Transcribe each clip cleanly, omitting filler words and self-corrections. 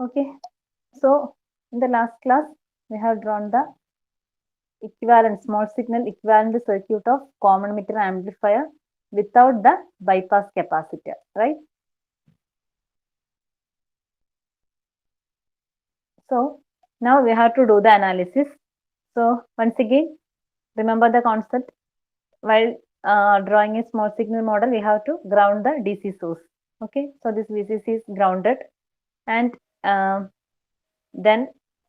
Okay, so in the last class we have drawn the equivalent small signal equivalent circuit of common emitter amplifier without the bypass capacitor, right? So now we have to do the analysis. So once again, remember the concept. While drawing a small signal model, we have to ground the DC source. Okay, so this VCC is grounded, and then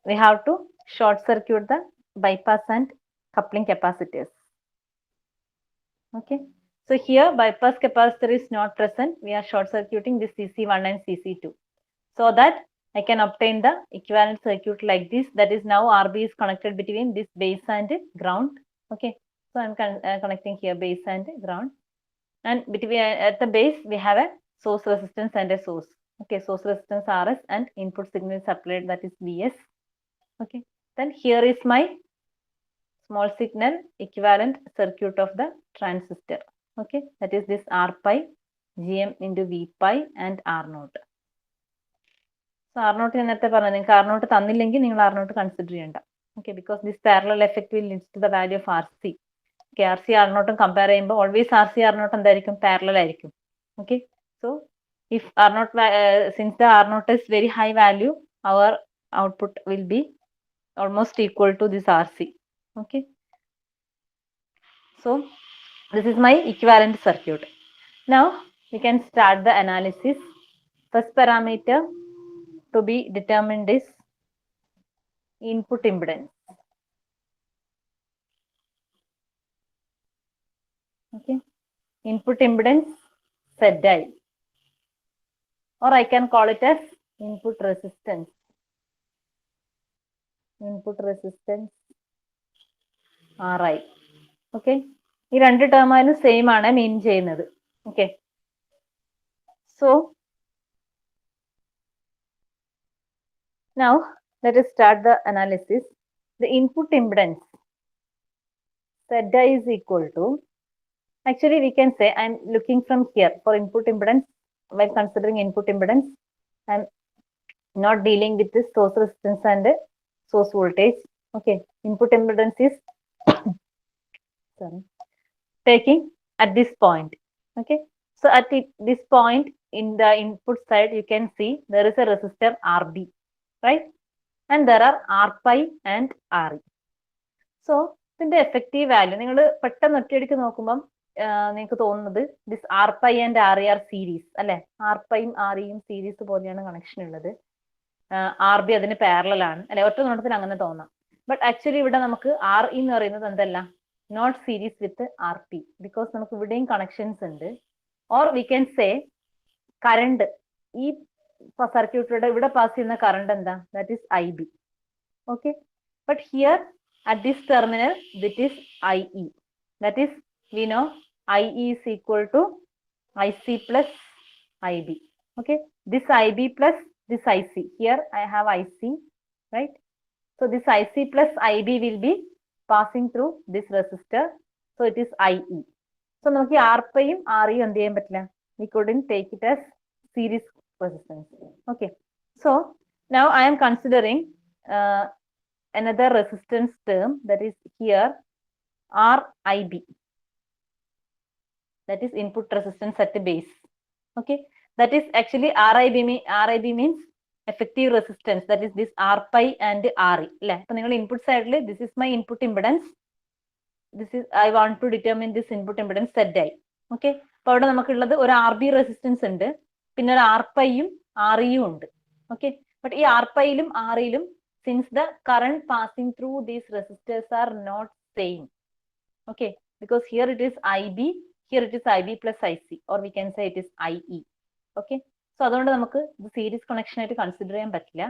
we have to short circuit the bypass and coupling capacitors. Okay, so here bypass capacitor is not present. We are short circuiting this CC1 and CC2 so that I can obtain the equivalent circuit like this. That is, now RB is connected between this base and ground. Okay, so I'm connecting here base and ground, and between at the base we have a source resistance and a source. Okay, source resistance RS and input signal supplied, that is Vs. Okay, then here is my small signal equivalent circuit of the transistor. Okay, that is this R pi Gm into V pi and R naught. So R naught നേരത്തെ പറഞ്ഞു, നിങ്ങൾക്ക് R naught തന്നില്ലെങ്കിൽ നിങ്ങൾ R naught consider ചെയ്യണ്ട. Okay, because this parallel effect will lead to the value of RC. Okay, RC R naught compare ചെയ്യുമ്പോൾ always RC R naught എന്തായിരിക്കും, parallel ആയിരിക്കും. Okay, so if R naught since the R naught is very high value, our output will be almost equal to this RC. Okay, so this is my equivalent circuit. Now we can start the analysis. First parameter to be determined is input impedance. Okay, input impedance ZI, or I can call it as input resistance. Input resistance RI. Okay, ഈ രണ്ട് term ആയാലും same ആണ് മീൻ ചെയ്യുന്നത്. Okay, so now let us start the analysis. The input impedance ZI is equal to, actually we can say I'm looking from here for input impedance. While considering input impedance, I'm not dealing with this source resistance and source voltage. Okay, input impedance is sorry, taking at this point. Okay, so at this point in the input side you can see there is a resistor RB, right, and there are R pi and RE. So ഇതിന്റെ effective value നിങ്ങൾ പെട്ടെന്ന് ഒറ്റയടിക്ക് നോക്കുമ്പം നിങ്ങൾക്ക് തോന്നുന്നത് this R pi and R E R series അല്ലെ, R പൈയും R ഇയും സീരീസ് പോലെയാണ് കണക്ഷൻ ഉള്ളത്. ആർ ബി അതിന് പാരലൽ ആണ് അല്ലെ, ഒറ്റ നോട്ടത്തിൽ അങ്ങനെ തോന്നാം. ബട്ട് ആക്ച്വലി ഇവിടെ നമുക്ക് ആർ ഇ എന്ന് പറയുന്നത് എന്തല്ല, not series with R P, because നമുക്ക് ഇവിടെയും കണക്ഷൻസ് ഉണ്ട്. Or we can say current, ഈ സർക്യൂട്ടിലൂടെ ഇവിടെ പാസ് ചെയ്യുന്ന കറണ്ട് എന്താ, that is I B. Okay, but here at this terminal that is IE, that is we know IE is equal to IC plus IB. Okay, this IB plus this IC, here I have IC, right? So this IC plus IB will be passing through this resistor, so it is IE. So നമുക്ക് R പൈയും R യും എന്ത് ചെയ്യാൻ പറ്റില്ല, we couldn't take it as series resistance. Okay, so now I am considering another resistance term, that is here RIB, that is input resistance at the base. Okay, that is actually RIB means effective resistance, that is this R pi and RE. അല്ലെ, അപ്പൊ നിങ്ങൾ input സൈഡിൽ this is my input impedance, this is I want to determine this input impedance ZI. Okay, അപ്പൊ അവിടെ നമുക്കുള്ളത് ഒരു RB resistance ഉണ്ട്, പിന്നെ ഒരു R പൈയും REയും ഉണ്ട്. Okay, but ഈ R പൈയിലും REയിലും since the current passing through these resistors are not same. Okay, because here it is IB, here it is IB plus IC, or we can say it is IE. Okay, so അതുകൊണ്ട് നമുക്ക് ഇത് series connection ആയിട്ട് consider ചെയ്യാൻ പറ്റില്ല.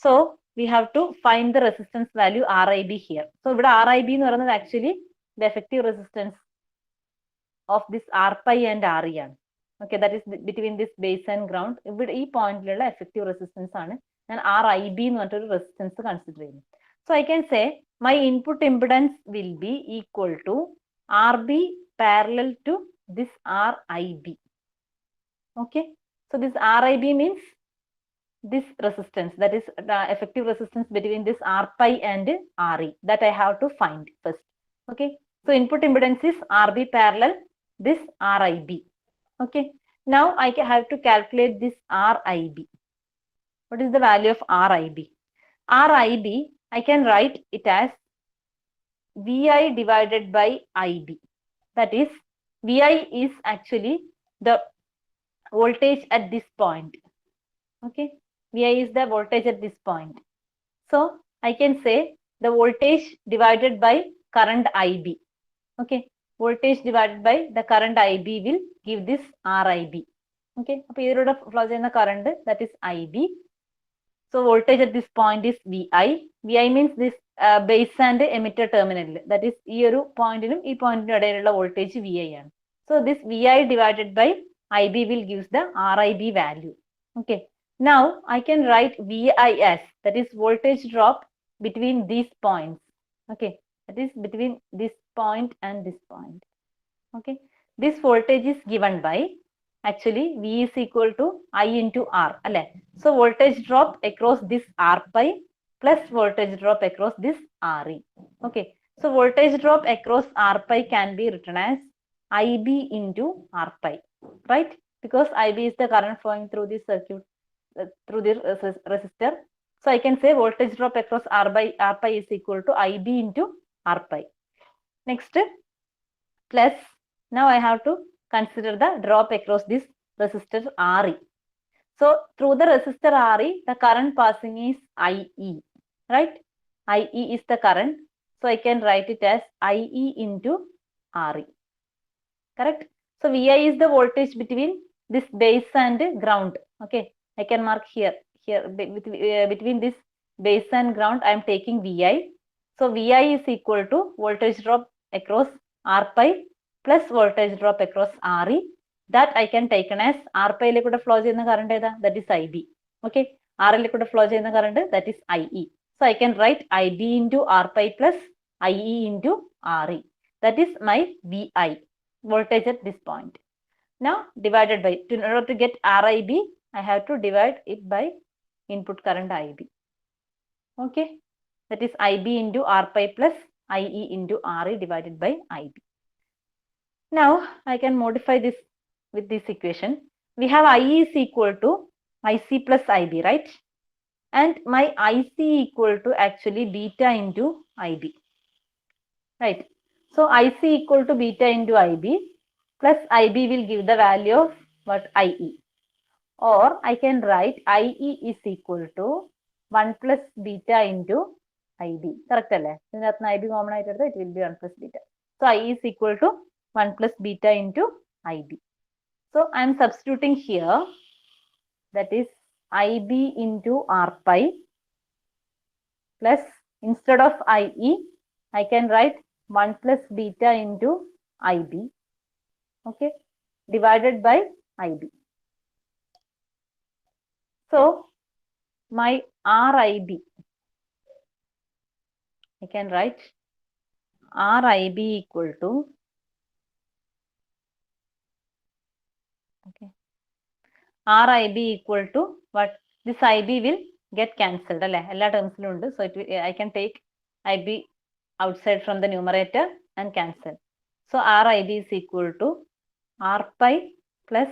So we have to find the resistance value RIB here. So ഇവിടെ RIB എന്ന് പറയുന്നത് actually the effective resistance of this R pi and RE ആണ്. Okay, that is between this base and ground. ഇവിടെ ഈ പോയിന്റിലുള്ള effective resistance ആണ് ഞാൻ RIB എന്ന് പറഞ്ഞിട്ടൊരു റെസിസ്റ്റൻസ് കൺസിഡർ ചെയ്യുന്നു. So I can say my input impedance will be equal to RB parallel to this RIB. Okay, so this RIB means this resistance, that is the effective resistance between this R pi and Re, that I have to find first. Okay, so input impedance is Rb parallel this Rib. Okay, now I have to calculate this Rib. What is the value of Rib? Rib, I can write it as Vi divided by Ib. That is, Vi is actually the voltage at this point. Okay, Vi is the voltage at this point. So I can say the voltage divided by current Ib. Okay, voltage divided by the current Ib will give this Rib. Okay, അപ്പോൾ ഇതിലൂടെ flow ചെയ്യുന്ന current, that is Ib. So voltage at this point is Vi. Vi means this base and emitter terminal. That is ഈ ഒരു പോയിന്റിനും ഈ പോയിന്റിനും ഇടയിലുള്ള voltage Vi ആണ്. So this Vi divided by Ib will gives the Rib value. Okay. Now I can write VIS, that is voltage drop between these points. Okay, that is between this point and this point. Okay, this voltage is given by actually V is equal to I into R. So voltage drop across this R pi plus voltage drop across this Re. Okay, so voltage drop across R pi can be written as Ib into R pi, right? Because Ib is the current flowing through this circuit, through the resistor. So I can say voltage drop across R pi is equal to Ib into R pi. Next, plus, now I have to consider the drop across this resistor Re. So through the resistor Re, the current passing is IE, right? IE is the current. So I can write it as IE into Re. Correct? So Vi is the voltage between this base and ground. Okay, I can mark here between this base and ground I am taking Vi. So Vi is equal to voltage drop across R pi plus voltage drop across Re. That I can take as R pi യിലേക്കൂടെ flow ചെയ്യുന്ന current ഏതാ? That is Ib. Okay, R യിലേക്കൂടെ flow ചെയ്യുന്ന current, that is IE. So I can write Ib into R pi plus IE into Re. That is my Vi, voltage at this point. Now divided by, in order to get Rib, I have to divide it by input current Ib. Okay, that is Ib into R pi plus IE into Re divided by Ib. Now I can modify this with this equation. We have IE is equal to IC plus Ib, right? And my IC equal to actually beta into Ib, right? So IC equal to beta into Ib plus Ib will give the value of what? IE. Or I can write IE is equal to 1 plus beta into Ib. Correct alle? ഇതിനകത്ത് Ib common ആയിട്ട് എടുത്താൽ it will be 1 plus beta. So IE is equal to 1 plus beta into Ib. So I am substituting here, that is Ib into R pi plus, instead of IE, I can write 1 plus beta into Ib. Okay, divided by Ib. So my Rib, I can write Rib equal to, okay, Rib equal to what? This Ib will get cancelled. All terms ഉണ്ട്. So I can take Ib outside from the numerator and cancel. So Rib is equal to R pi plus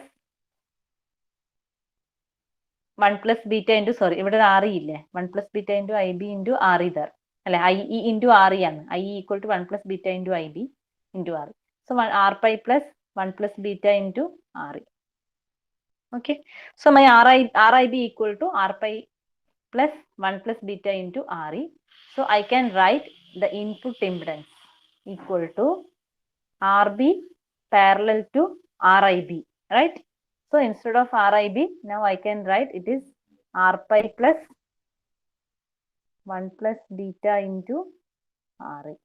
1 plus beta into, sorry, ഇവിടെ Re ഇല്ലേ, 1 plus beta into Ib into Re there. IE into Re ആണ്. IE equal to 1 plus beta into Ib into Re. So R pi plus 1 plus beta into Re. Okay, so my Rib equal to R pi plus 1 plus beta into Re. So I can write the input impedance equal to Rb parallel to Rib, right? So instead of Rib, now I can write it is R pi plus 1 plus beta into Re.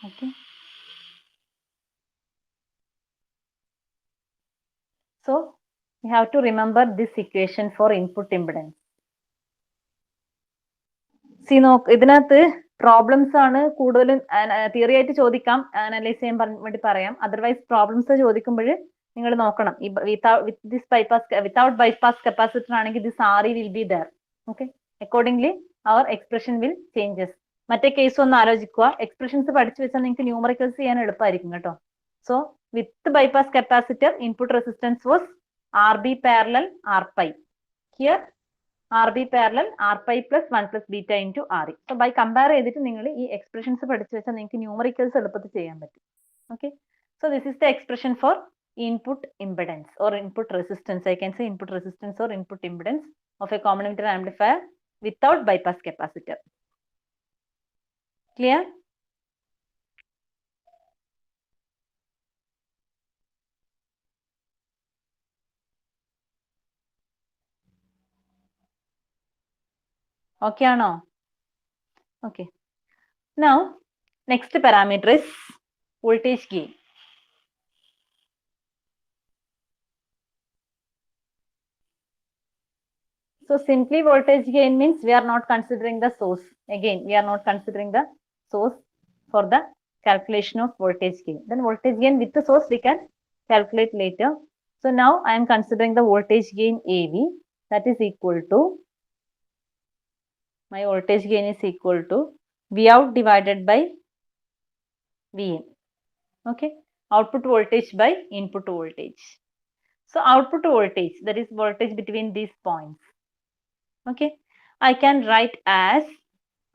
Okay. So we have to remember this equation for input impedance. See, നോക്ക്, ഇതിനകത്ത് problems ആണ് കൂടുതലും theory ആയിട്ട് ചോദിക്കാം, analyse ചെയ്യാൻ വേണ്ടി പറയാം. Otherwise problems ചോദിക്കുമ്പോൾ നിങ്ങൾ നോക്കണം. without bypass capacitor ആണെങ്കിൽ this RE will be there. Okay. Accordingly, our expression will changes. മറ്റേ കേസ് ഒന്ന് ആലോചിക്കുക. എക്സ്പ്രഷൻസ് പഠിച്ചു വെച്ചാൽ നിങ്ങൾക്ക് ന്യൂമറിക്കൽസ് ചെയ്യാൻ എളുപ്പമായിരിക്കും കേട്ടോ. So with bypass capacitor, input resistance was RB parallel R pi. Here RB parallel R pi plus 1 plus beta into RE. So by compare ചെയ്തിട്ട് നിങ്ങൾ ഈ എക്സ്പ്രഷൻസ് പഠിച്ചു വെച്ചാൽ നിങ്ങൾക്ക് ന്യൂമറിക്കൽസ് എളുപ്പത്തിൽ ചെയ്യാൻ പറ്റും. Okay. So this is the expression for input impedance or input resistance. I can say input resistance or input impedance of a common emitter amplifier without bypass capacitor. Clear? Okay or no? Okay. Now, next parameter is voltage gain. So simply voltage gain means we are not considering the source. Again, we are not considering the source for the calculation of voltage gain. Then voltage gain with the source we can calculate later. So now I am considering the voltage gain AV, that is equal to, my voltage gain is equal to V out divided by Vin. Okay. Output voltage by input voltage. So output voltage, that is voltage between these points. Okay. I can write as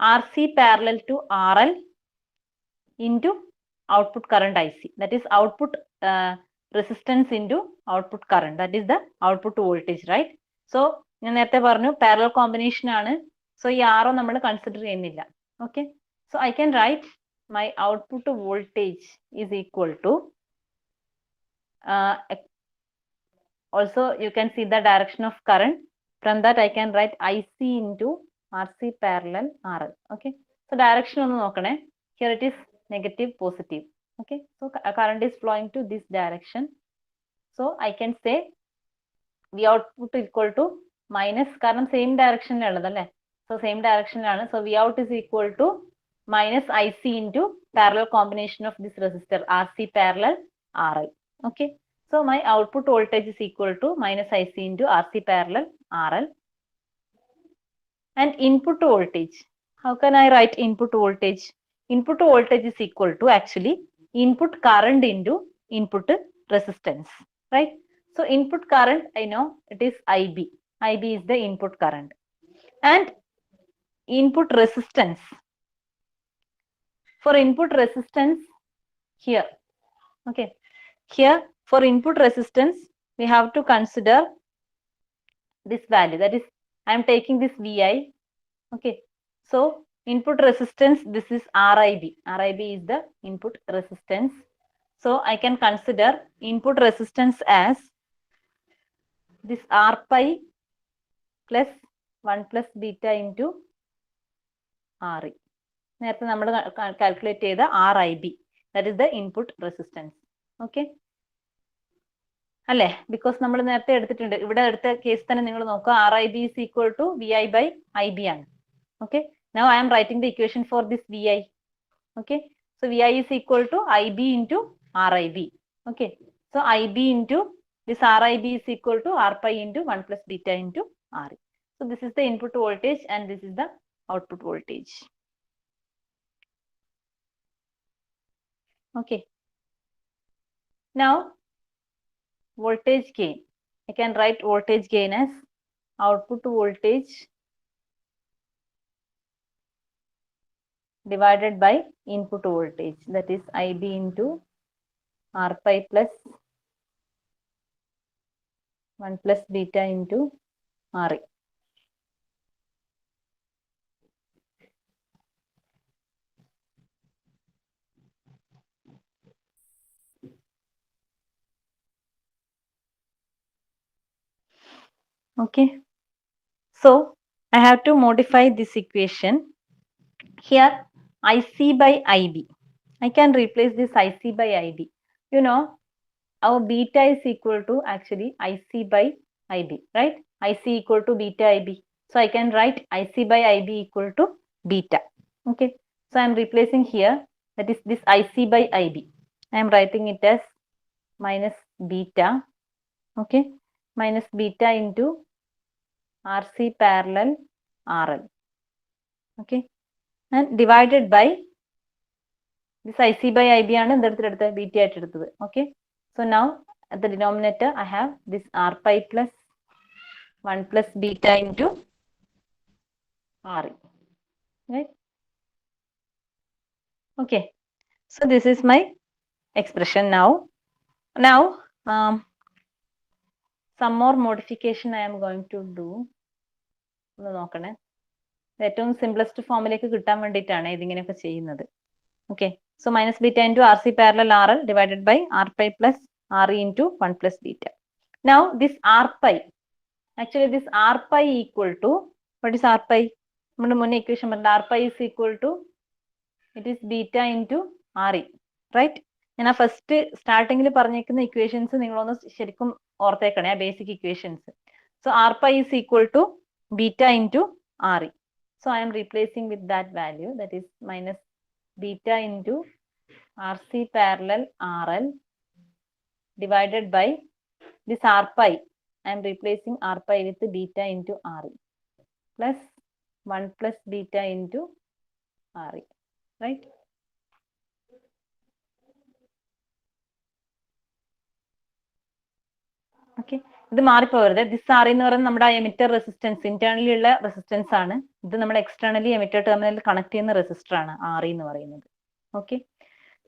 RC parallel to RL into output current IC. That is output resistance into output current. That is the output voltage, right? So, ഞാൻ നേരത്തെ പറഞ്ഞു parallel combination ആണ്. So, ഈ R നമ്മൾ consider ചെയ്യുന്നില്ല. Okay. So, I can write my output voltage is equal to, also you can see the direction of current. From that, I can write IC into RC parallel RL. Okay. So, direction ഒന്ന് നോക്കണേ. Here it is negative, positive. Okay. So, current is flowing to this direction. So, I can say V output equal to minus, കാരണം same direction ഉള്ളതല്ലേ. So, same direction ആണ്. So, V out is equal to minus IC into parallel combination of this resistor RC parallel RL. Okay. So, my output voltage is equal to minus IC into RC parallel RL. And input voltage. How can I write input voltage? Input voltage is equal to actually input current into input resistance, right? So input current, I know it is IB. IB is the input current. And input resistance. For input resistance here, okay. Here for input resistance, we have to consider this value. That is, I am taking this VI. Okay. So input resistance, this is RIB. RIB is the input resistance. So I can consider input resistance as this R pi plus 1 plus beta into RE. നേരത്തെ നമ്മൾ calculate ചെയ്ത RIB. That is the input resistance. Okay. അല്ലേ? Because നമ്മൾ നേരത്തെ എടുത്തിട്ടുണ്ട്. ഇവിടെ എടുത്ത case തന്നെ നിങ്ങൾ നോക്കുക. RIB is equal to VI by IB ആണ്. Okay. Now I am writing the equation for this VI. Okay. So VI is equal to IB into RIB. Okay. So IB into this RIB is equal to R pi into 1 plus beta into RE. So this is the input voltage and this is the output voltage. Okay. Now voltage gain. I can write voltage gain as output voltage divided by input voltage, that is IB into R pi plus 1 plus beta into RE. Okay. So I have to modify this equation. Here IC by IB. I can replace this IC by IB. You know, our beta is equal to actually IC by IB, right? IC equal to beta IB. So I can write IC by IB equal to beta. Okay. So I am replacing here, that is this IC by IB. I am writing it as minus beta, okay, minus beta into RC parallel RL, okay, and divided by this IC by IB ആണ് എന്തെടുത്തെടുത്ത് BT ആയിട്ട് എടുത്തത്, okay. So now at the denominator I have this R pi plus 1 plus beta into RE, right? Okay, so this is my expression now. Now some more modification I am going to do. ഒന്ന് നോക്കണേ, ഏറ്റവും simplest ഫോമിലേക്ക് കിട്ടാൻ വേണ്ടിയിട്ടാണ് ഇതിങ്ങനെയൊക്കെ ചെയ്യുന്നത്. Okay, so minus beta into RC parallel RL divided by R pi plus RE into 1 plus beta. Now this R pi, actually this R pi equal to, what is R pi? നമ്മുടെ മുന്നേ equation പറഞ്ഞ R pi is equal to, it is beta into RE, right? ഞാൻ ആ first സ്റ്റാർട്ടിങ്ങിൽ പറഞ്ഞേക്കുന്ന equations നിങ്ങളൊന്ന് ശരിക്കും ഓർത്തേക്കണേ, ആ basic equations. So R pi is equal to beta into R E. So I'm replacing with that value, that is minus beta into RC parallel RL divided by this R pi. I am replacing R pi with beta into RE plus 1 plus beta into RE, right? Okay, ഇത് മാറിപ്പോകരുത്. This R എന്ന് പറയുന്നത് നമ്മുടെ emitter resistance, internally ഉള്ള resistance ആണ്. ഇത് നമ്മുടെ externally emitter terminal connect ചെയ്യുന്ന resistor ആണ് ആർ എന്ന് പറയുന്നത്. Okay,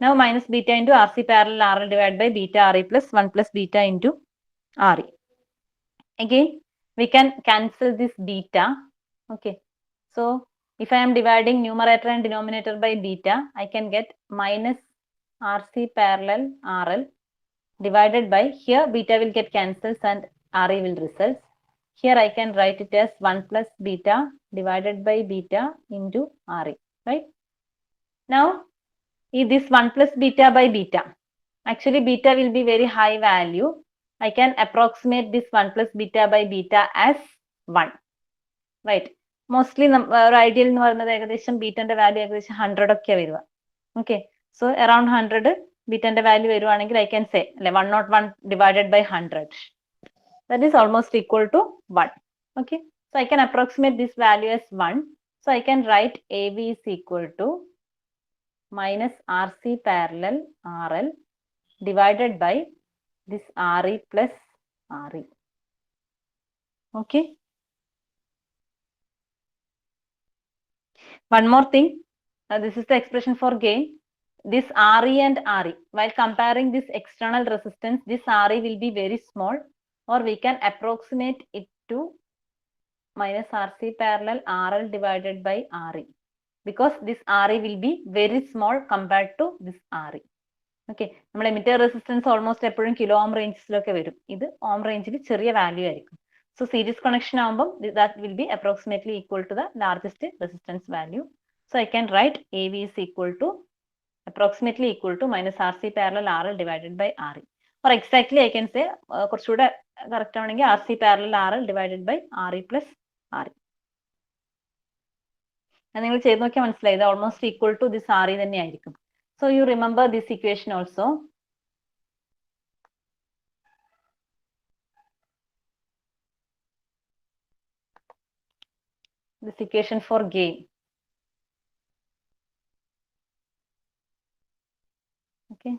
now minus beta into R C parallel R L divide by beta R E plus 1 plus beta into R E. Again we can cancel this beta. Okay, so if I am dividing numerator and denominator by beta, I can get minus RC parallel RL divided by, here beta will get cancels and RE will result. Here I can write it as 1 plus beta divided by beta into RE, right? Now if this 1 plus beta by beta, actually beta will be very high value. I can approximate this 1 plus beta by beta as 1, right? Mostly ഒരു ideal എന്ന് പറയുന്നത് ഏകദേശം ബീറ്റന്റെ value ഏകദേശം 100 ഒക്കെ വരിക. Okay, so around 100 ബീറ്റന്റെ value വരുവാണെങ്കിൽ ഐ ക്യാൻ സേ അല്ലെ 101 divided by 100, that is almost equal to 1. Okay, so I can approximate this value as 1. So I can write A V is equal to minus RC parallel RL divided by this RE plus RE. Okay, one more thing, this is the expression for gain. This RE and RE, while comparing this external resistance, this RE will be very small, or we can approximate it to minus RC parallel RL divided by RE, because this RE will be very small compared to this RE. Okay, നമ്മൾ emitter resistance almost എപ്പോഴും kilo ohm റേഞ്ചസിലൊക്കെ വരും. ഇത് ohm റേഞ്ചിൽ ചെറിയ value ആയിരിക്കും. So series connection ആകുമ്പോൾ that will be approximately equal to the largest resistance value. So I can write A V is equal to approximately equal to minus R C parallel R L divided by R E, or exactly I can say കുറച്ചുകൂടെ correct ആണെങ്കിൽ R C parallel R L divided by R E plus R E. നിങ്ങൾ ചെയ്ത് നോക്കിയാൽ മനസ്സിലായി, ഇത് almost equal to this R E തന്നെ ആയിരിക്കും. So you remember this equation also. This equation for gain. Okay,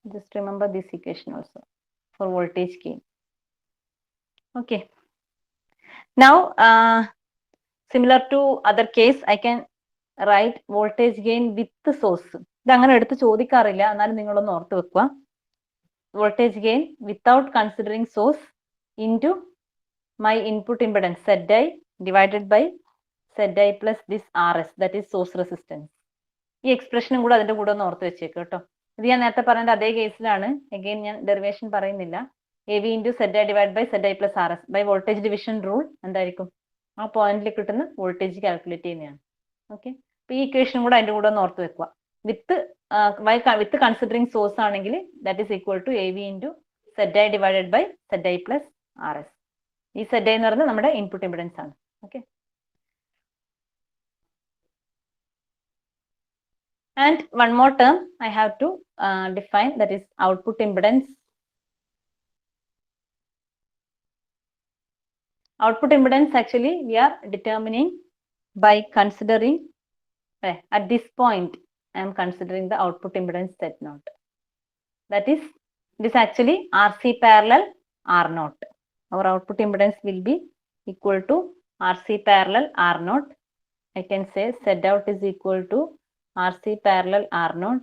just remember this equation also for voltage gain. Okay, now similar to other case, I can write voltage gain with source. ഇത് അങ്ങനെ എടുത്ത് ചോദിക്കാറില്ല, എന്നാലും നിങ്ങളൊന്ന് ഓർത്ത് വെക്കുക. Voltage gain without considering source into my input impedance ZI divided by ZI plus this RS, that is source resistance. ഈ എക്സ്പ്രഷനും കൂടെ അതിന്റെ കൂടെ ഒന്ന് ഓർത്ത് വെച്ചേക്ക് കേട്ടോ. ഇത് ഞാൻ നേരത്തെ പറഞ്ഞ അതേ കേസിലാണ്. അഗെയിൻ ഞാൻ ഡെറിവേഷൻ പറയുന്നില്ല. A V into ZI divide by ZI plus RS by voltage division rule എന്തായിരിക്കും, ആ പോയിന്റിൽ കിട്ടുന്ന വോൾട്ടേജ് കാൽക്കുലേറ്റ് ചെയ്യുന്നതാണ്. ഓക്കെ, അപ്പൊ ഈ ഇക്വേഷനും കൂടെ അതിന്റെ കൂടെ ഒന്ന് ഓർത്ത് വെക്കുക. വിത്ത് കൺസിഡറിങ് സോഴ്സ് ആണെങ്കിൽ that is equal to A V into ZI divided by ZI plus RS. ഈ ZI എന്ന് പറയുന്നത് നമ്മുടെ ഇൻപുട്ട് ഇംപെഡൻസ് ആണ്. Okay, and one more term I have to define, that is output impedance output impedance actually we are determining by considering at this point I am considering the output impedance Z0. That is, it is actually RC parallel R0. Our output impedance will be equal to RC parallel R0. I can say Z out is equal to RC parallel R0,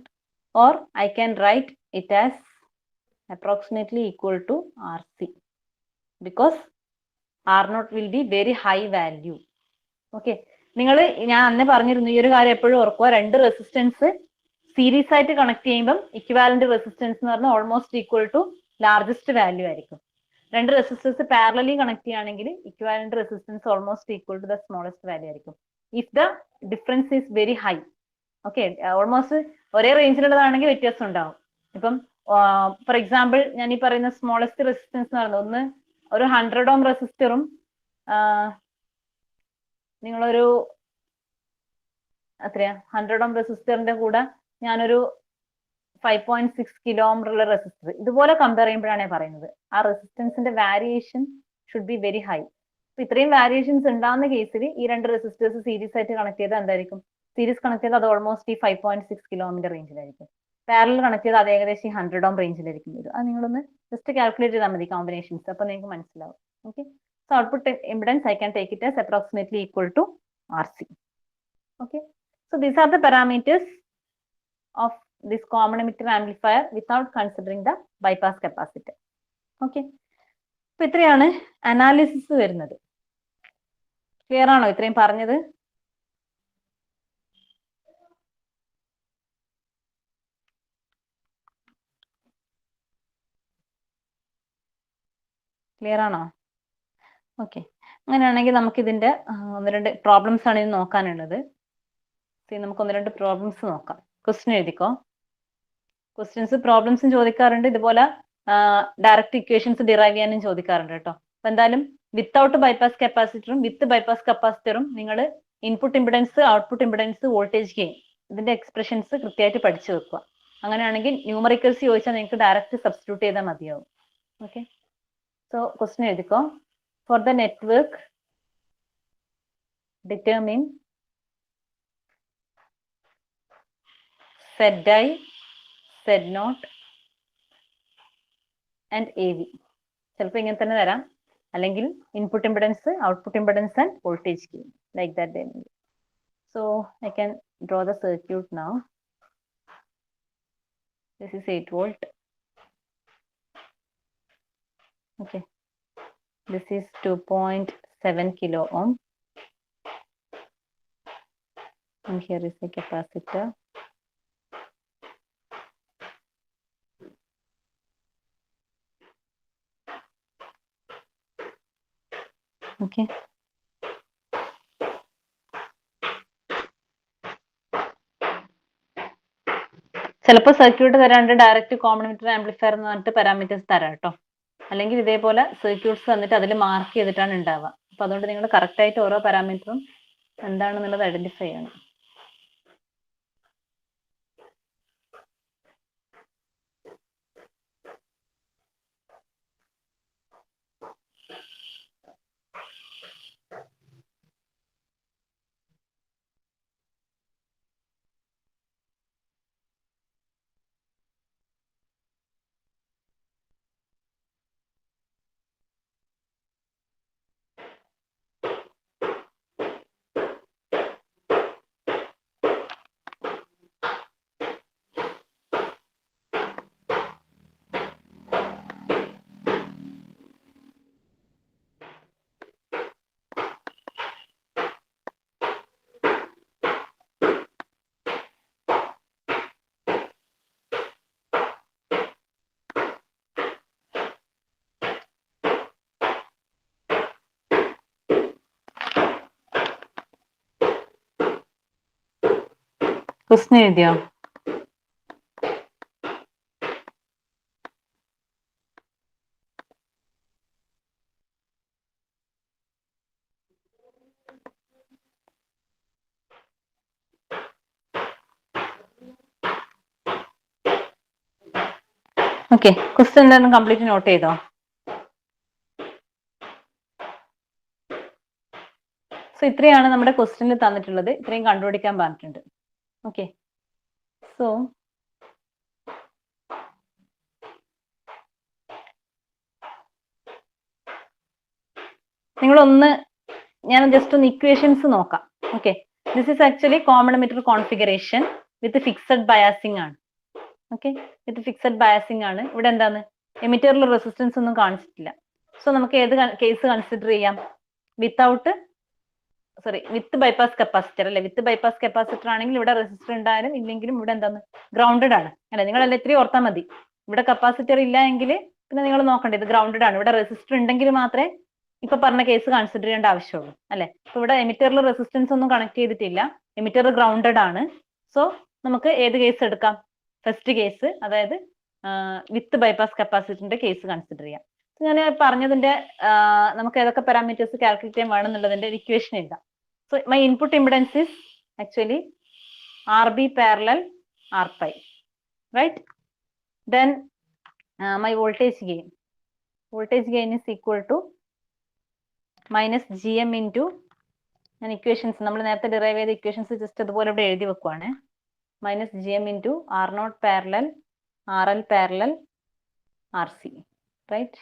or I can write it as approximately equal to RC, because R0 will be very high value. Okay. നിങ്ങൾ ഞാൻ അന്ന് പറഞ്ഞിരുന്നു ഈ ഒരു കാര്യം എപ്പോഴും ഓർക്കുക, രണ്ട് റെസിസ്റ്റൻസ് സീരീസ് ആയിട്ട് കണക്ട് ചെയ്യുമ്പോൾ ഇക്വാലന്റ് റെസിസ്റ്റൻസ് എന്ന് പറഞ്ഞാൽ almost equal to largest value ആയിരിക്കും. രണ്ട് റെസിസ്റ്റൻസ് പാരലലി കണക്ട് ചെയ്യുകയാണെങ്കിൽ equivalent resistance almost equal to the smallest value ആയിരിക്കും. If the difference is very high, okay, almost ഒരേ റേഞ്ചിലുള്ളതാണെങ്കിൽ വ്യത്യാസം ഉണ്ടാവും. ഇപ്പം ഫോർ എക്സാമ്പിൾ ഞാൻ ഈ പറയുന്ന സ്മോളസ്റ്റ് റെസിസ്റ്റൻസ് എന്ന് പറയുന്നത് ഒന്ന് ഒരു 100 ഓം റെസിസ്റ്ററും നിങ്ങളൊരു എത്രയാ 100 ഓം റെസിസ്റ്ററിന്റെ കൂടെ ഞാനൊരു 5.6 കിലോ ഓം ഉള്ള റെസിസ്റ്റർ ഇതുപോലെ കമ്പയർ ചെയ്യുമ്പോഴാണ് പറയുന്നത് ആ റെസിസ്റ്റൻസിന്റെ variation should be very high. ഇത്രയും വാരിയേഷൻസ് ഉണ്ടാകുന്ന കേസിൽ ഈ രണ്ട് റെസിസ്റ്റേഴ്സ് സീരീസ് ആയിട്ട് കണക്ട് ചെയ്താൽ എന്തായിരിക്കും? സീരീസ് കണക്ട് ചെയ്താൽ അത് ഓൾമോസ്റ്റ് ഈ 5.6 കിലോ ഓമിന്റെ റേഞ്ചിലായിരിക്കും. പാരലൽ കണക്ട് ചെയ്താൽ അത് ഏകദേശം ഈ 100 ഓം റേഞ്ചിലായിരിക്കും വരും. അത് നിങ്ങളൊന്ന് ജസ്റ്റ് കാൽക്കുലേറ്റ് ചെയ്താൽ മതി കോമ്പിനേഷൻസ്, അപ്പൊ നിങ്ങൾക്ക് മനസ്സിലാവും. Okay, so output impedance I can take it as approximately equal to RC. Okay, so these are the parameters of this common emitter amplifier without considering the bypass capacitor. Okay, അപ്പൊ ഇത്രയാണ് analysis വരുന്നത്. Clear ആണോ ഇത്രയും പറഞ്ഞത്? Clear ആണോ? Okay, അങ്ങനെയാണെങ്കിൽ നമുക്ക് ഇതിന്റെ ഒന്ന് രണ്ട് പ്രോബ്ലംസ് ആണ് ഇത് നോക്കാനുള്ളത്. നമുക്ക് ഒന്ന് രണ്ട് പ്രോബ്ലംസ് നോക്കാം. ക്വസ്റ്റ്യൻ എഴുതിക്കോ. ക്വസ്റ്റ്യൻസ് പ്രോബ്ലംസും ചോദിക്കാറുണ്ട്, ഇതുപോലെ ഡയറക്റ്റ് ഇക്വേഷൻസ് ഡിറൈവ് ചെയ്യാനും ചോദിക്കാറുണ്ട് കേട്ടോ. അപ്പൊ എന്തായാലും വിത്തൗട്ട് ബൈപ്പാസ് കപ്പാസിറ്ററും വിത്ത് ബൈപ്പാസ് കപ്പാസിറ്ററും നിങ്ങൾ input impedance, output impedance, voltage gain ഇതിന്റെ എക്സ്പ്രഷൻസ് കൃത്യമായിട്ട് പഠിച്ചു വെക്കുക. അങ്ങനെയാണെങ്കിൽ ന്യൂമറിക്കൽസ് ചോദിച്ചാൽ നിങ്ങൾക്ക് ഡയറക്റ്റ് സബ്സ്റ്റിറ്റ്യൂട്ട് ചെയ്താൽ മതിയാവും. ഓക്കെ, സോ ക്വസ്റ്റ്യൻ എഴുതിക്കോ. For the network determine ZI, Z0 and AV. ചിലപ്പോൾ ഇങ്ങനെ തന്നെ തരാം, അല്ലെങ്കിൽ input impedance, output impedance and voltage gain like that. So I can draw the circuit now. This is 8 volt. Okay, this is 2.7 kilo ohm, and here is the capacitor. Okay, ചിലപ്പോൾ circuit തരാണ്ട് direct common emitter amplifier എന്ന് പറഞ്ഞിട്ട് parameters തരാം കേട്ടോ. അല്ലെങ്കിൽ ഇതേപോലെ circuits തന്നിട്ട് അതിൽ മാർക്ക് ചെയ്തിട്ടാണ് ഉണ്ടാവുക. അപ്പൊ അതുകൊണ്ട് നിങ്ങൾ കറക്റ്റ് ആയിട്ട് ഓരോ പാരാമീറ്ററും എന്താണെന്നുള്ളത് ഐഡന്റിഫൈ ചെയ്യണം. ക്വസ്റ്റ്യൻ എഴുതിയോ? ഓക്കെ, ക്വസ്റ്റ്യൻ എന്തായാലും കംപ്ലീറ്റ് നോട്ട് ചെയ്തോ? ഇത്രയാണ് നമ്മുടെ ക്വസ്റ്റ്യനിൽ തന്നിട്ടുള്ളത്. ഇത്രയും കണ്ടുപിടിക്കാൻ പറഞ്ഞിട്ടുണ്ട്. ഓക്കെ, സോ നിങ്ങളൊന്ന് ഞാൻ ജസ്റ്റ് ഒന്ന് ഇക്വേഷൻസ് നോക്കാം. Okay, this is actually common emitter configuration with fixed biasing ആണ്. ഓക്കെ, വിത്ത് ഫിക്സഡ് ബയാസിംഗ് ആണ്. ഇവിടെ എന്താണ്, എമിറ്ററിൽ റെസിസ്റ്റൻസ് ഒന്നും കാണിച്ചിട്ടില്ല. സോ നമുക്ക് ഏത് കേസ് കൺസിഡർ ചെയ്യാം? വിത്ത് ബൈപ്പാസ് കപ്പാസിറ്റർ അല്ലെ. വിത്ത് ബൈപ്പാസ് കപ്പാസിറ്റർ ആണെങ്കിൽ ഇവിടെ റെസിസ്റ്റർ ഉണ്ടായാലും ഇല്ലെങ്കിലും ഇവിടെ എന്താണ്, ഗ്രൗണ്ടഡ് ആണ് അല്ലെ. നിങ്ങളെല്ലാം ഇത്രയും ഓർത്താൽ മതി. ഇവിടെ കപ്പാസിറ്റർ ഇല്ല എങ്കിൽ പിന്നെ നിങ്ങൾ നോക്കണ്ടേ, ഇത് ഗ്രൗണ്ടഡ് ആണ്. ഇവിടെ റെസിസ്റ്റർ ഉണ്ടെങ്കിൽ മാത്രമേ ഇപ്പൊ പറഞ്ഞ കേസ് കൺസിഡർ ചെയ്യേണ്ട ആവശ്യമുള്ളൂ അല്ലെ. അപ്പൊ ഇവിടെ എമിറ്ററിൽ റെസിസ്റ്റൻസ് ഒന്നും കണക്ട് ചെയ്തിട്ടില്ല, എമിറ്റർ ഗ്രൗണ്ടഡ് ആണ്. സോ നമുക്ക് ഏത് കേസ് എടുക്കാം? ഫസ്റ്റ് കേസ്, അതായത് വിത്ത് ബൈപ്പാസ് കപ്പാസിറ്ററിന്റെ കേസ് കൺസിഡർ ചെയ്യാം. ഞാൻ പറഞ്ഞതിന്റെ നമുക്ക് ഏതൊക്കെ പാരാമീറ്റേഴ്സ് കാൽക്കുലേറ്റ് ചെയ്യാൻ വേണമെന്നുള്ളതിന്റെ ഒരു ഇക്വേഷൻ എഴുതാം. So my input impedance is actually RB parallel R pi, right? Then my voltage gain is equal to minus GM into, ഞാൻ ഇക്വേഷൻസ് നമ്മൾ നേരത്തെ ഡിറൈവ് ചെയ്ത ഇക്വേഷൻസ് ജസ്റ്റ് അതുപോലെ ഇവിടെ എഴുതി വെക്കുവാണ്. Minus GM into R0 parallel RL parallel RC, right?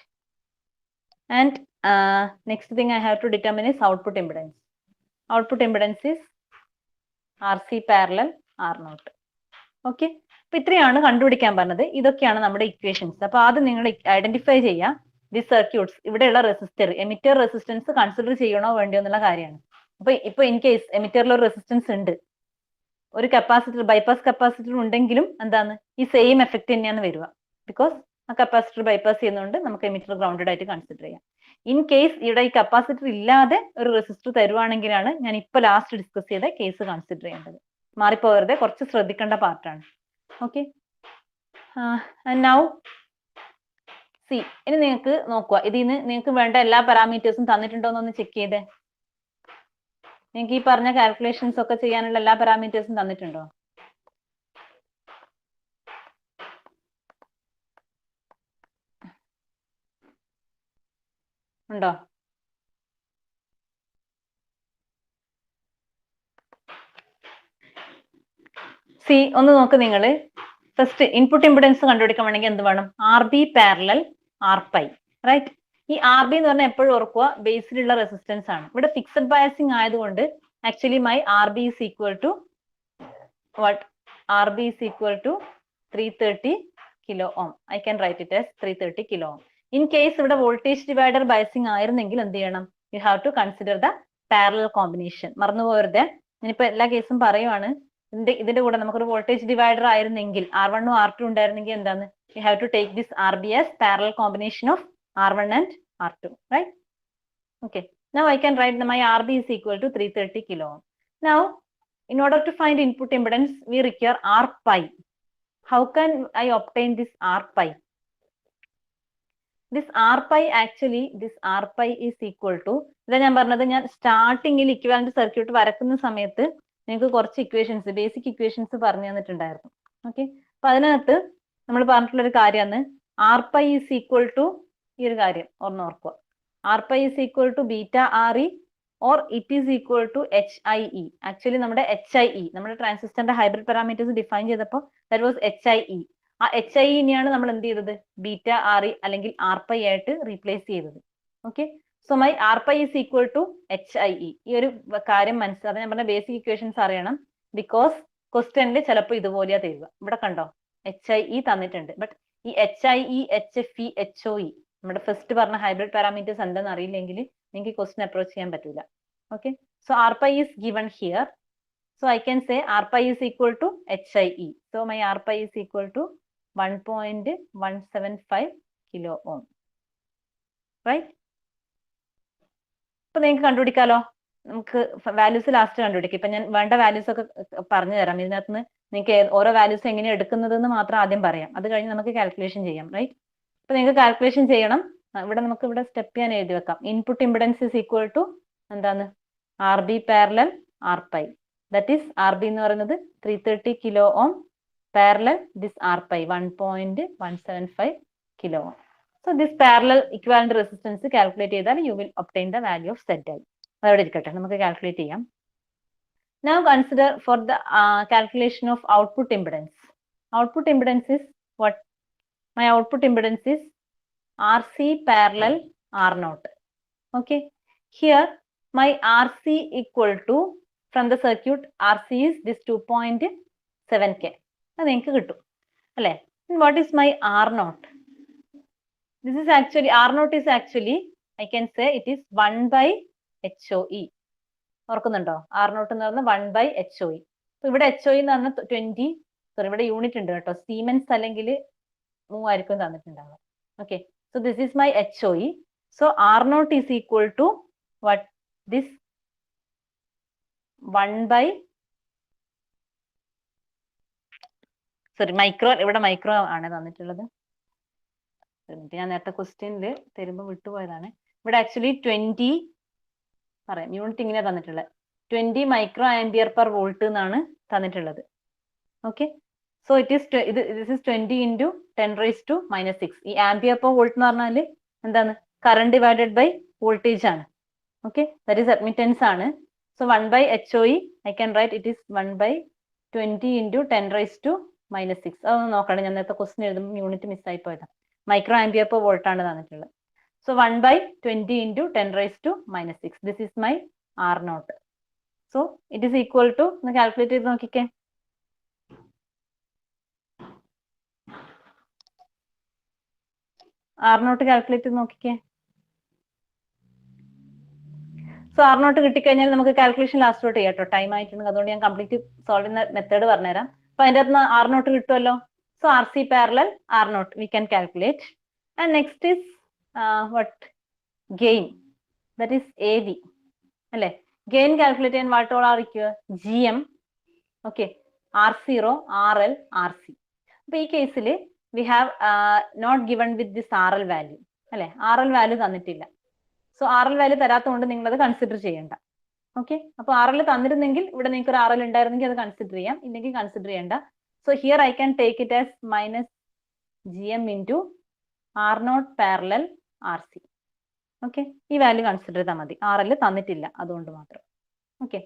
And next thing I have to determine is output impedance. Output impedance is RC parallel R0. Okay, അപ്പൊ ഇത്രയാണ് കണ്ടുപിടിക്കാൻ പറഞ്ഞത്. ഇതൊക്കെയാണ് നമ്മുടെ ഇക്വേഷൻസ്. അപ്പൊ ആദ്യം നിങ്ങൾ ഐഡന്റിഫൈ ചെയ്യാം ദി സർക്യൂട്ട്സ്. ഇവിടെയുള്ള റെസിസ്റ്റർ, എമിറ്റർ റെസിസ്റ്റൻസ് കൺസിഡർ ചെയ്യണോ വേണ്ടിയോ എന്നുള്ള കാര്യമാണ്. ഇപ്പൊ ഇൻ കേസ് എമിറ്ററിൽ ഒരു റെസിസ്റ്റൻസ് ഉണ്ട്, ഒരു കപ്പാസിറ്റർ ബൈപ്പാസ് കപ്പാസിറ്റർ ഉണ്ടെങ്കിലും എന്താണ്, ഈ സെയിം എഫക്ട് തന്നെയാണ് വരിക. ബിക്കോസ് ആ കപ്പാസിറ്റർ ബൈപ്പാസ് ചെയ്യുന്നതുകൊണ്ട് നമുക്ക് എമിറ്റർ ഗ്രൗണ്ടഡ് ആയിട്ട് കൺസിഡർ ചെയ്യാം. ഇൻ കേസ് ഇവിടെ ഈ കപ്പാസിറ്റർ ഇല്ലാതെ ഒരു റെസിസ്റ്റർ തരുവാണെങ്കിലാണ് ഞാൻ ഇപ്പൊ ലാസ്റ്റ് ഡിസ്കസ് ചെയ്ത കേസ് കൺസിഡർ ചെയ്യേണ്ടത്. മാറിപ്പോകരുത്, കുറച്ച് ശ്രദ്ധിക്കേണ്ട പാർട്ടാണ്. ഓക്കെ, നൗ സി, ഇനി നിങ്ങൾക്ക് നോക്കുക, ഇതിന് നിങ്ങൾക്ക് വേണ്ട എല്ലാ പാരാമീറ്റേഴ്സും തന്നിട്ടുണ്ടോ എന്നൊന്ന് ചെക്ക് ചെയ്തേ. നിങ്ങൾക്ക് ഈ പറഞ്ഞ കാൽക്കുലേഷൻസ് ഒക്കെ ചെയ്യാനുള്ള എല്ലാ പാരാമീറ്റേഴ്സും തന്നിട്ടുണ്ടോ? ഉണ്ടോ? സി, ഒന്ന് നോക്ക് നിങ്ങൾ. ഫസ്റ്റ് ഇൻപുട്ട് ഇംപിഡൻസ് കണ്ടുപിടിക്കാൻ വേണമെങ്കിൽ എന്ത് വേണം? RB parallel R pi, right? ഈ RB എന്ന് പറഞ്ഞാൽ എപ്പോഴും ഓർക്കുക, ബേസിലുള്ള റെസിസ്റ്റൻസ് ആണ്. ഇവിടെ ഫിക്സഡ് ബയാസിംഗ് ആയതുകൊണ്ട് actually my RB is equal to what? RB is equal to 330 kilo ohm. I can write it as 330 kilo ohm. In case ഇവിടെ voltage divider biasing ആയിരുന്നെങ്കിൽ എന്ത് ചെയ്യണം? You have to consider the parallel combination. മറന്നു പോകരുത്. ഞാനിപ്പോ എല്ലാ കേസും പറയുവാണ്. ഇതിന്റെ കൂടെ നമുക്കൊരു വോൾട്ടേജ് ഡിവൈഡർ ആയിരുന്നെങ്കിൽ, R1 ഉം R2 ഉണ്ടായിരുന്നെങ്കിൽ എന്താണ്, you have to take this RB as parallel combination of R1 and R2, right? Okay, now I can write my RB is equal to 330 kilo ohm. Now in order to find input impedance we require R pi. How can I obtain this R pi? This R pi actually, this R pi is equal to, ഇതാ ഞാൻ പറഞ്ഞത്, ഞാൻ സ്റ്റാർട്ടിങ്ങിൽ equivalent circuit വരക്കുന്ന സമയത്ത് നിങ്ങൾക്ക് കുറച്ച് equations, basic equations പറഞ്ഞു തന്നിട്ടുണ്ടായിരുന്നു. ഓക്കെ, അപ്പൊ അതിനകത്ത് നമ്മൾ പറഞ്ഞിട്ടുള്ള ഒരു കാര്യമാണ് R pi is equal to, ഈ ഒരു കാര്യം ഓർക്കുക, R pi is equal to beta RE or it is equal to HIE. Actually നമ്മുടെ HIE, നമ്മുടെ ട്രാൻസിസ്റ്ററിന്റെ ഹൈബ്രിഡ് പാരാമീറ്റേഴ്സ് ഡിഫൈൻ ചെയ്തപ്പോൾ that was HIE. ആ HIE-നെയാണ് നമ്മൾ എന്ത് ചെയ്തത്? ബീറ്റ RE അല്ലെങ്കിൽ R pi ആയിട്ട് റീപ്ലേസ് ചെയ്തത്. Okay, so my R pi is equal to HIE. ഈ ഒരു കാര്യം മനസ്സിലാക്കാൻ ഞാൻ പറഞ്ഞ ബേസിക് ഇക്വേഷൻസ് അറിയണം. ബിക്കോസ് ക്വസ്റ്റ്യനിൽ ചിലപ്പോൾ ഇതുപോലെയാ തരിക. ഇവിടെ കണ്ടോ, HIE തന്നിട്ടുണ്ട്. ബട്ട് ഈ HIE, HFE, HOE നമ്മുടെ ഫസ്റ്റ് പറഞ്ഞ ഹൈബ്രിഡ് പാരാമീറ്റേഴ്സ് എന്താണെന്ന് അറിയില്ലെങ്കിൽ നിങ്ങൾക്ക് ക്വസ്റ്റ്യൻ അപ്രോച്ച് ചെയ്യാൻ പറ്റില്ല. Okay, so R pi is given here. So I can say R pi is equal to HIE. So my R pi is equal to 1.175 kilo ohm, right? ഇപ്പൊ നിങ്ങൾക്ക് കണ്ടുപിടിക്കാലോ. നമുക്ക് values last കണ്ടുപിടിക്കാം. ഇപ്പൊ ഞാൻ വേണ്ട values ഒക്കെ പറഞ്ഞു തരാം. ഇതിനകത്ത് നിന്ന് നിങ്ങൾക്ക് ഓരോ വാല്യൂസ് എങ്ങനെയാണ് എടുക്കുന്നതെന്ന് മാത്രം ആദ്യം പറയാം. അത് കഴിഞ്ഞ് നമുക്ക് കാൽക്കുലേഷൻ ചെയ്യാം, റൈറ്റ്? ഇപ്പൊ നിങ്ങൾക്ക് കാൽക്കുലേഷൻ ചെയ്യണം. ഇവിടെ നമുക്ക് ഇവിടെ സ്റ്റെപ്പ് ഞാൻ എഴുതി വെക്കാം. Input impedance is equal to എന്താണ്? RB parallel R pi. That is RB എന്ന് പറയുന്നത് 330 kilo ohm parallel this R pi 1.175 kilo ohm. So this parallel equivalent resistance calculate ചെയ്താൽ you will obtain the value of ZI. അതവിടെ ഇരിക്കട്ടെ, നമുക്ക് calculate ചെയ്യാം. Now consider for the calculation of output impedance. Output impedance is what? My output impedance is RC parallel R0. Okay. Here my RC equal to, from the circuit, RC is this 2.7K. അത് നിങ്ങൾക്ക് കിട്ടും അല്ലേ? What is my R0? This is actually, R0 is actually, I can say it is 1 by HOE. ഓർക്കുന്നുണ്ടോ? R0 എന്ന് പറഞ്ഞാൽ 1 by HOE. അപ്പൊ ഇവിടെ HOE എന്ന് പറഞ്ഞാൽ 20, സോറി ഇവിടെ യൂണിറ്റ് ഉണ്ട് കേട്ടോ, സീമെൻസ് അല്ലെങ്കിൽ മൂവായിരിക്കും തന്നിട്ടുണ്ടാവുക. Okay, so this is my HOE. So R0 is equal to what? This 1 by, sorry micro, ഇവിടെ മൈക്രോ ആണ് തന്നിട്ടുള്ളത്. ഞാൻ നേരത്തെ ക്വസ്റ്റ്യനിൽ തരുമ്പോൾ വിട്ടുപോയതാണ്. ഇവിടെ ആക്ച്വലി 20 പറയാം, യൂണിറ്റ് ഇങ്ങനെ തന്നിട്ടുള്ളത് 20 മൈക്രോ ആംപിയർ പെർ വോൾട്ട് എന്നാണ് തന്നിട്ടുള്ളത്. Okay, so it is this is 20 into 10⁻⁻⁶. ഈ ആംപിയർ പെർ വോൾട്ട് എന്ന് പറഞ്ഞാൽ എന്താണ്? കറണ്ട് ഡിവൈഡഡ് ബൈ വോൾട്ടേജ് ആണ്. ഓക്കെ, ദാറ്റ് ഈസ് അഡ്മിറ്റൻസ് ആണ്. So 1 by HOE I can right it is 1 by 20 into 10⁻⁻⁶. അതൊന്ന് നോക്കണം, ഞാൻ നേരത്തെ ക്വസ്റ്റ്യൻ എഴുതുമ്പോൾ യൂണിറ്റ് മിസ്സായി പോയതാണ്. മൈക്രോ ആംപിയർ പെർ വോൾട്ട് ആണ് തന്നിട്ടുള്ളത്. So 1 by 20 into 10⁻⁻⁶. This is my R0. So it is equal to, ഒന്ന് കാൽക്കുലേറ്റ് ചെയ്ത് നോക്കിക്കേ. R0 കാൽക്കുലേറ്റ് ചെയ്ത് നോക്കിക്കേ. സോ R0 കിട്ടിക്കഴിഞ്ഞാൽ നമുക്ക് കാൽക്കുലേഷൻ ലാസ്റ്റ് ഔട്ട് ചെയ്യാം കേട്ടോ, ടൈം ആയിട്ടുണ്ട്. അതുകൊണ്ട് ഞാൻ കംപ്ലീറ്റ് സോൾവ് ചെയ്യുന്ന മെത്തേഡ് പറഞ്ഞുതരാം. അപ്പൊ അതിൻ്റെ അകത്ത് R0 കിട്ടുമല്ലോ. So RC parallel R0 we can calculate. And next is what? Gain, that is AV അല്ലെ? ഗെയിൻ കാൽക്കുലേറ്റ് ചെയ്യാൻ what all are required? GM, okay, R0, RL, RC. അപ്പൊ ഈ കേസിൽ we have not given with this RL value അല്ലെ? RL value തന്നിട്ടില്ല. So RL value തരാത്തതുകൊണ്ട് നിങ്ങൾ അത് കൺസിഡർ ചെയ്യണ്ട. ഓക്കെ, അപ്പൊ RL തന്നിരുന്നെങ്കിൽ ഇവിടെ നിങ്ങൾക്ക് ഒരു RL ഉണ്ടായിരുന്നെങ്കിൽ അത് കൺസിഡർ ചെയ്യാം, ഇല്ലെങ്കിൽ കൺസിഡർ ചെയ്യണ്ട. So here I can take it as minus GM into R0 parallel RC. Okay, ഈ വാല്യൂ കൺസിഡർ ചെയ്താൽ മതി, RL തന്നിട്ടില്ല അതുകൊണ്ട് മാത്രം. Okay,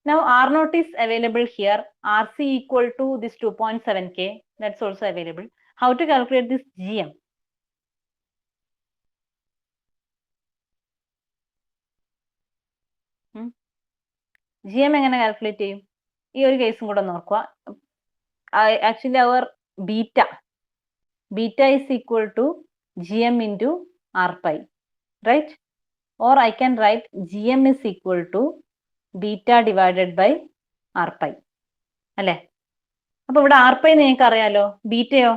now R0 is available here. RC equal to this 2.7K, that's also available. How to calculate this GM? GM എങ്ങനെ calculate ചെയ്യും? ഈ ഒരു കേസും കൂടെ നോക്കുക. Actually our beta is equal to GM into R pi. Right? Or I can write GM is equal to beta divided by R pi. അല്ലെ? അപ്പൊ ഇവിടെ R pi നിങ്ങൾക്ക് അറിയാലോ, ബീറ്റയോ?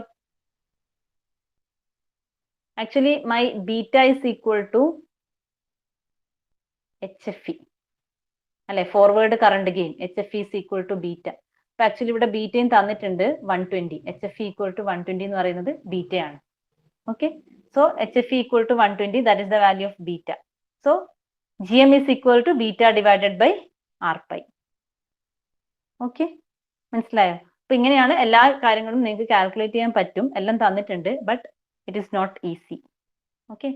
Actually my beta is equal to HFE അല്ലെ? Forward current gain HFE is equal to beta. അപ്പൊ actually ഇവിടെ ബീറ്റയും തന്നിട്ടുണ്ട് 120. HFE equal to 120 എന്ന് പറയുന്നത് ബീറ്റയാണ്. Okay, so HFE equal to 120, that is the value of beta. So GM is equal to beta divided by R pi. Okay, മനസ്സിലായോ? അപ്പൊ ഇങ്ങനെയാണ് എല്ലാ കാര്യങ്ങളും നിങ്ങൾക്ക് കാൽക്കുലേറ്റ് ചെയ്യാൻ പറ്റും, എല്ലാം തന്നിട്ടുണ്ട്, but it is not easy. Okay,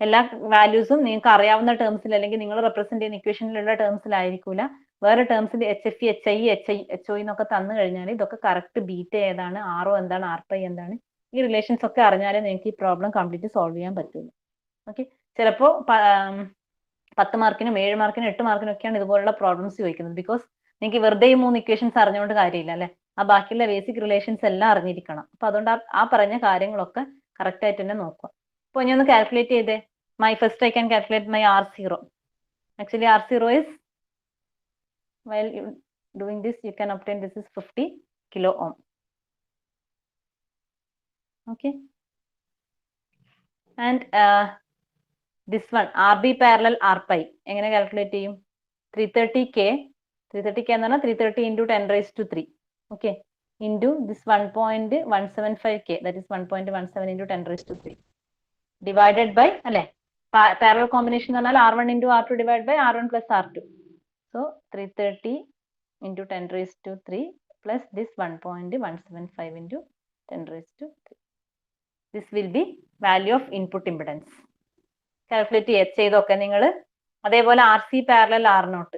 എല്ലാ വാല്യൂസും നിങ്ങൾക്ക് അറിയാവുന്ന ടേംസിൽ അല്ലെങ്കിൽ നിങ്ങൾ റെപ്രസെന്റ് ചെയ്യുന്ന ഇക്വേഷനിലുള്ള ടേംസിലായിരിക്കൂല, വേറെ ടേംസിൽ HFE, HI, HOE എന്നൊക്കെ തന്നു കഴിഞ്ഞാൽ ഇതൊക്കെ കറക്റ്റ് ബീറ്റ ഏതാണ്, RO എന്താണ്, R pi എന്താണ്, ഈ റിലേഷൻസ് ഒക്കെ അറിഞ്ഞാലേ നിങ്ങൾക്ക് ഈ പ്രോബ്ലം കംപ്ലീറ്റ് സോൾവ് ചെയ്യാൻ പറ്റുള്ളൂ. ഓക്കെ, ചിലപ്പോൾ 10 മാർക്കിനും 7 മാർക്കിനും 8 മാർക്കിനും ഒക്കെയാണ് ഇതുപോലുള്ള പ്രോബ്ലംസ് ചോദിക്കുന്നത്. ബിക്കോസ് നിങ്ങൾക്ക് വെറുതെ ഈ 3 ഇക്വേഷൻസ് അറിഞ്ഞുകൊണ്ട് കാര്യമില്ല അല്ലെ, ആ ബാക്കിയുള്ള ബേസിക് റിലേഷൻസ് എല്ലാം അറിഞ്ഞിരിക്കണം. അപ്പൊ അതുകൊണ്ട് ആ പറഞ്ഞ കാര്യങ്ങളൊക്കെ കറക്റ്റ് ആയിട്ട് തന്നെ നോക്കുക. അപ്പൊ ഇനി ഒന്ന് കാൽക്കുലേറ്റ് ചെയ്തേ. First I can calculate my R0. Actually R0 is, while doing this you can obtain, this is 50 kilo ohm. Okay, and this one RB parallel R pi എങ്ങനെ കാൽക്കുലേറ്റ് ചെയ്യും? 330K എന്ന് പറഞ്ഞാൽ 330 into 10⁻³ okay, into this 1.175K, that is 1.17 into 10⁻³ divided by അല്ലെ, parallel combination എന്ന് പറഞ്ഞാൽ R1 into R2 divided by R1 plus R2. So 330 into 10⁻³ plus this 1.175 into 10⁻³. This will be value of input impedance. Calculate ചെയ്തൊക്കെ നിങ്ങൾ അതേപോലെ R C parallel R naught.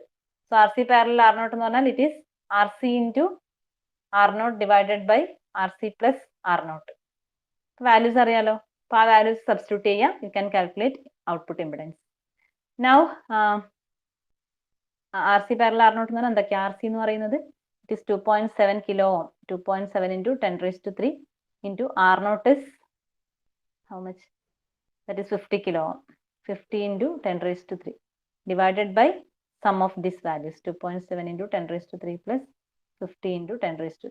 So R C parallel R naught എന്ന് പറഞ്ഞാൽ it is R C into R naught divided by R C plus R naught. Values അറിയാലോ, അപ്പൊ ആ values substitute ചെയ്യാം. You can calculate output impedance. Now R C parallel R naught എന്ന് പറഞ്ഞാൽ എന്തൊക്കെയാ? R C എന്ന് പറയുന്നത് it is 2.7 kilo ohm. 2.7 into 10⁻³ into R not is how much? That is 50 kilo ohm. 50 into 10⁻³ divided by sum of these values, 2.7 into 10⁻³ plus 50 into 10⁻³.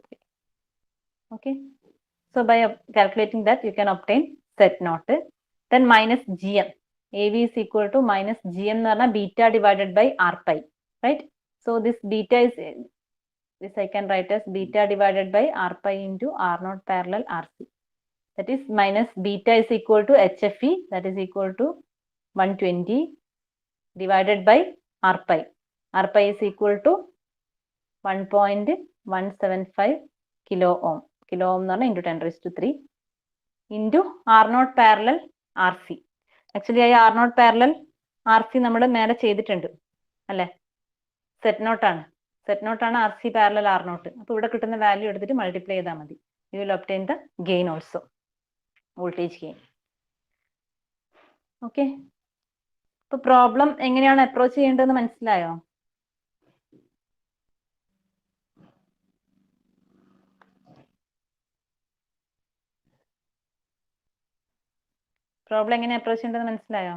Okay, so by calculating that you can obtain Z naught. Then minus gm, AV is equal to minus gm എന്ന് പറഞ്ഞാൽ beta divided by r pi, right? So this beta is, this I can write as beta divided by r pi into r naught parallel rc. That is minus beta is equal to HFE, that is equal to 120 divided by r pi. R pi is equal to 1.175 kilo ohm. Kilo ohm എന്ന് പറഞ്ഞാൽ into 10⁻³ into r naught parallel rc. Actually ഈ r naught parallel rc നമ്മൾ മേലെ ചെയ്തിട്ടുണ്ട് അല്ലെ? Set naught ആണ്, set naught ആണ് R C parallel R naught. അപ്പൊ ഇവിടെ കിട്ടുന്ന വാല്യൂ എടുത്തിട്ട് മൾട്ടിപ്ലൈ ചെയ്താൽ മതി. You will obtain the gain also, voltage gain. Okay, ഇപ്പൊ പ്രോബ്ലം എങ്ങനെയാണ് അപ്രോച്ച് ചെയ്യേണ്ടതെന്ന് മനസ്സിലായോ? പ്രോബ്ലം എങ്ങനെ അപ്രോച്ച് ചെയ്യേണ്ടതെന്ന് മനസ്സിലായോ?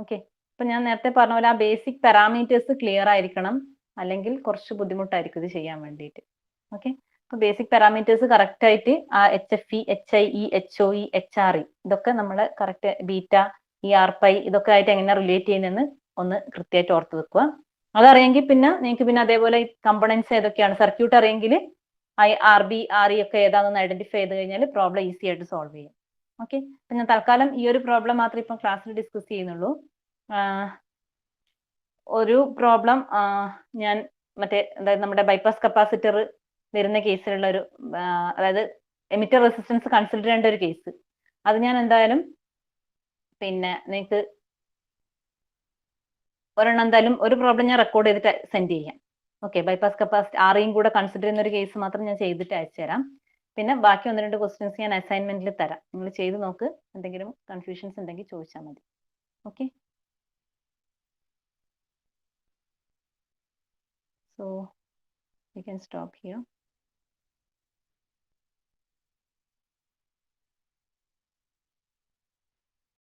ഓക്കെ, ഇപ്പൊ ഞാൻ നേരത്തെ പറഞ്ഞ പോലെ ആ ബേസിക് പാരാമീറ്റേഴ്സ് ക്ലിയർ ആയിരിക്കണം, അല്ലെങ്കിൽ കുറച്ച് ബുദ്ധിമുട്ടായിരിക്കും ഇത് ചെയ്യാൻ വേണ്ടിയിട്ട്. ഓക്കെ, അപ്പൊ ബേസിക് പാരാമീറ്റേഴ്സ് കറക്റ്റ് ആയിട്ട് ആ HFE, HIE, HOE, HRE ഇതൊക്കെ നമ്മൾ കറക്റ്റ്, ബീറ്റ, ER പൈ ഇതൊക്കെ ആയിട്ട് എങ്ങനെ റിലേറ്റ് ചെയ്യുന്നതെന്ന് ഒന്ന് കൃത്യമായിട്ട് ഓർത്ത് വെക്കുക. അതറിയെങ്കിൽ പിന്നെ നിങ്ങൾക്ക് പിന്നെ അതേപോലെ കമ്പോണൻസ് ഏതൊക്കെയാണ്, സർക്യൂട്ട് അറിയെങ്കിൽ RB, RE ഒക്കെ ഏതാണെന്ന് ഐഡന്റിഫൈ ചെയ്ത് കഴിഞ്ഞാൽ പ്രോബ്ലം ഈസി ആയിട്ട് സോൾവ് ചെയ്യും. ഓക്കെ, അപ്പൊ ഞാൻ തൽക്കാലം ഈ ഒരു പ്രോബ്ലം മാത്രമേ ഇപ്പം ക്ലാസ്സിൽ ഡിസ്കസ് ചെയ്യുന്നുള്ളൂ. ഒരു പ്രോബ്ലം ഞാൻ മറ്റേ അതായത് നമ്മുടെ ബൈപ്പാസ് കപ്പാസിറ്റർ വരുന്ന കേസിലുള്ള ഒരു, അതായത് എമിറ്റർ റെസിസ്റ്റൻസ് കൺസിഡർ ചെയ്യേണ്ട ഒരു കേസ്, അത് ഞാൻ എന്തായാലും പിന്നെ നിങ്ങൾക്ക് ഒരെണ്ണം എന്തായാലും ഒരു പ്രോബ്ലം ഞാൻ റെക്കോർഡ് ചെയ്തിട്ട് സെൻഡ് ചെയ്യാം. ഓക്കെ, ബൈപ്പാസ് കപ്പാസിറ്റർ ആറേയും കൂടെ കൺസിഡർ ചെയ്യുന്ന ഒരു കേസ് മാത്രം ഞാൻ ചെയ്തിട്ട് അയച്ചു തരാം. പിന്നെ ബാക്കി 1-2 ക്വസ്റ്റ്യൻസ് ഞാൻ അസൈൻമെന്റിൽ തരാം, നിങ്ങൾ ചെയ്ത് നോക്ക്. എന്തെങ്കിലും കൺഫ്യൂഷൻസ് ഉണ്ടെങ്കിൽ ചോദിച്ചാൽ മതി. Okay, so we can stop here.